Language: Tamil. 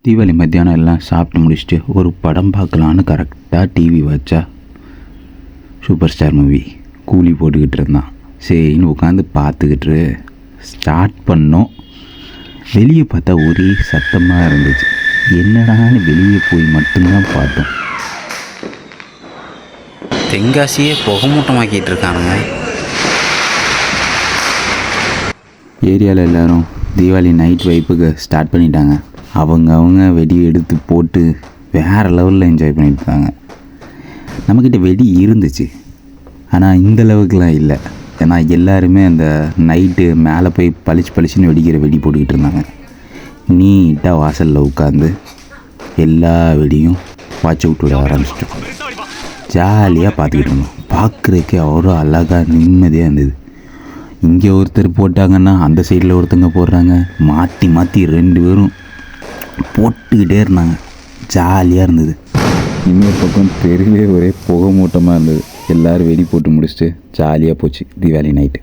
தீபாவளி மத்தியானம் எல்லாம் சாப்பிட்டு முடிச்சுட்டு ஒரு படம் பார்க்கலான்னு கரெக்டாக டிவி வச்சா சூப்பர் ஸ்டார் மூவி கூலி போட்டுக்கிட்டு இருந்தான். சரின்னு உட்காந்து பார்த்துக்கிட்டு ஸ்டார்ட் பண்ணோம். வெளியே பார்த்தா ஒரே சத்தமாக இருந்துச்சு. என்னடான்னு வெளியே போய் மட்டும்தான் பார்த்தோம். தென்காசியே புகமூட்டமாக்கிட்டு இருக்காங்க. ஏரியாவில் எல்லோரும் தீபாவளி நைட் வைப்புக்கு ஸ்டார்ட் பண்ணிட்டாங்க. அவங்க வெடி எடுத்து போட்டு வேறு லெவலில் என்ஜாய் பண்ணிட்டு இருக்காங்க. நம்மக்கிட்ட வெடி இருந்துச்சு, ஆனால் இந்த அளவுக்குலாம் இல்லை. ஏன்னா எல்லாருமே அந்த நைட்டு மேலே போய் பளிச்சுன்னு வெடிக்கிற வெடி போட்டுக்கிட்டு இருந்தாங்க. நீட்டாக வாசலில் உட்காந்து எல்லா வெடியும் வாட்ச் அவுட் விட ஆரம்பிச்சிட்டோம். ஜாலியாக பார்த்துக்கிட்டு இருந்தோம். பார்க்குறதுக்கே அவ்வளோ அழகாக நிம்மதியாக இருந்தது. இங்கே ஒருத்தர் போட்டாங்கன்னா அந்த சைடில் ஒருத்தங்க போடுறாங்க. மாற்றி மாற்றி 2 பேரும் போட்டுக்கிட்டே இருந்தாங்க. ஜாலியாக இருந்தது. இன்னொரு பக்கம் தெருவே ஒரே புகை மூட்டமாக இருந்தது. எல்லோரும் வெடி போட்டு முடிச்சுட்டு ஜாலியாக போச்சு தீபாவளி நைட்டு.